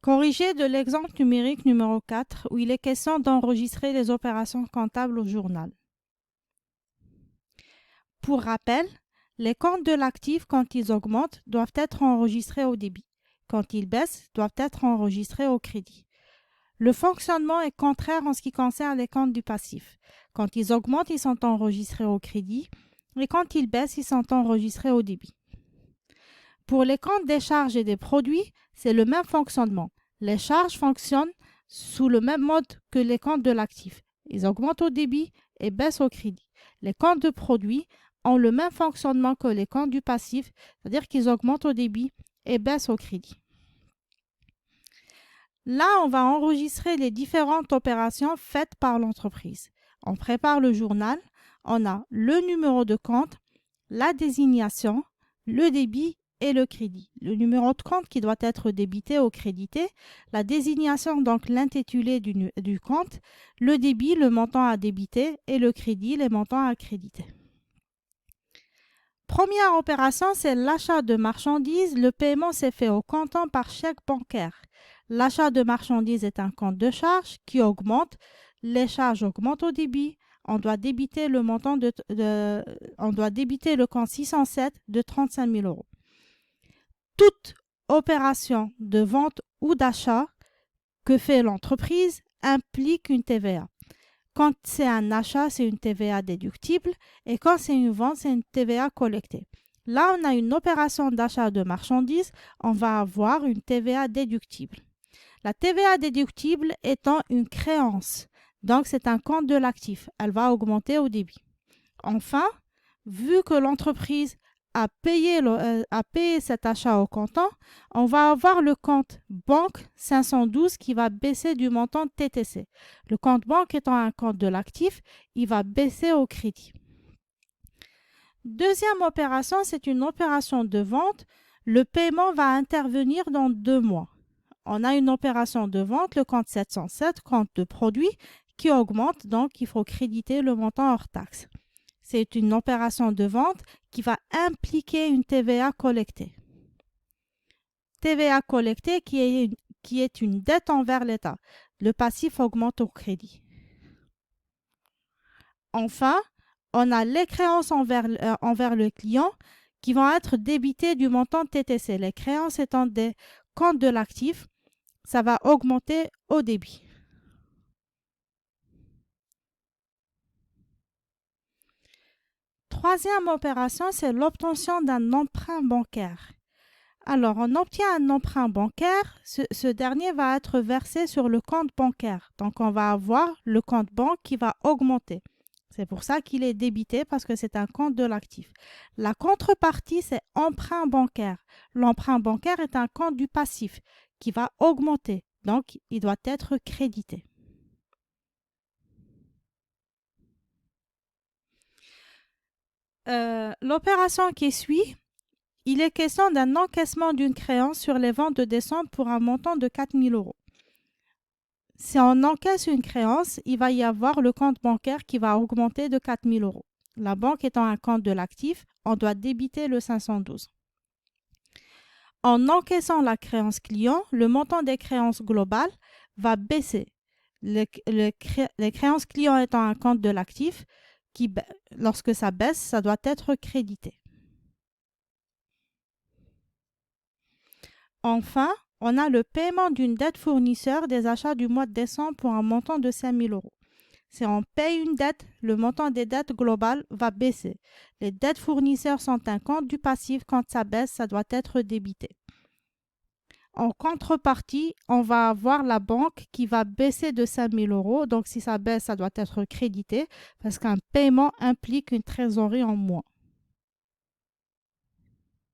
Corrigé de l'exemple numérique numéro 4 où il est question d'enregistrer les opérations comptables au journal. Pour rappel, les comptes de l'actif, quand ils augmentent, doivent être enregistrés au débit. Quand ils baissent, doivent être enregistrés au crédit. Le fonctionnement est contraire en ce qui concerne les comptes du passif. Quand ils augmentent, ils sont enregistrés au crédit et quand ils baissent, ils sont enregistrés au débit. Pour les comptes des charges et des produits, c'est le même fonctionnement. Les charges fonctionnent sous le même mode que les comptes de l'actif. Ils augmentent au débit et baissent au crédit. Les comptes de produits ont le même fonctionnement que les comptes du passif, c'est-à-dire qu'ils augmentent au débit et baissent au crédit. Là, on va enregistrer les différentes opérations faites par l'entreprise. On prépare le journal, on a le numéro de compte, la désignation, le débit et le crédit. Le numéro de compte qui doit être débité ou crédité, la désignation, donc l'intitulé du compte, le débit, le montant à débiter et le crédit, les montants à créditer. Première opération, c'est l'achat de marchandises. Le paiement s'est fait au comptant par chèque bancaire. L'achat de marchandises est un compte de charge qui augmente. Les charges augmentent au débit. On doit débiter le compte 607 de 35 000 euros. Toute opération de vente ou d'achat que fait l'entreprise implique une TVA. Quand c'est un achat, c'est une TVA déductible et quand c'est une vente, c'est une TVA collectée. Là, on a une opération d'achat de marchandises, on va avoir une TVA déductible. La TVA déductible étant une créance, donc c'est un compte de l'actif, elle va augmenter au débit. Enfin, vu que l'entreprise a payé cet achat au comptant, on va avoir le compte banque 512 qui va baisser du montant TTC. Le compte banque étant un compte de l'actif, il va baisser au crédit. Deuxième opération, c'est une opération de vente. Le paiement va intervenir dans 2 mois. On a une opération de vente, le compte 707, compte de produit, qui augmente, donc il faut créditer le montant hors taxe. C'est une opération de vente qui va impliquer une TVA collectée. TVA collectée qui est une dette envers l'État. Le passif augmente au crédit. Enfin, on a les créances envers le client qui vont être débitées du montant TTC. Les créances étant des comptes de l'actif, ça va augmenter au débit. Troisième opération, c'est l'obtention d'un emprunt bancaire. Alors, on obtient un emprunt bancaire, ce dernier va être versé sur le compte bancaire. Donc, on va avoir le compte banque qui va augmenter. C'est pour ça qu'il est débité parce que c'est un compte de l'actif. La contrepartie, c'est emprunt bancaire. L'emprunt bancaire est un compte du passif qui va augmenter. Donc, il doit être crédité. L'opération qui suit, il est question d'un encaissement d'une créance sur les ventes de décembre pour un montant de 4 000 euros. Si on encaisse une créance, il va y avoir le compte bancaire qui va augmenter de 4 000 euros. La banque étant un compte de l'actif, on doit débiter le 512. En encaissant la créance client, le montant des créances globales va baisser. Les créances clients étant un compte de l'actif, lorsque ça baisse, ça doit être crédité. Enfin, on a le paiement d'une dette fournisseur des achats du mois de décembre pour un montant de 5 000 euros. Si on paye une dette, le montant des dettes globales va baisser. Les dettes fournisseurs sont un compte du passif. Quand ça baisse, ça doit être débité. En contrepartie, on va avoir la banque qui va baisser de 5 000 euros. Donc, si ça baisse, ça doit être crédité parce qu'un paiement implique une trésorerie en moins.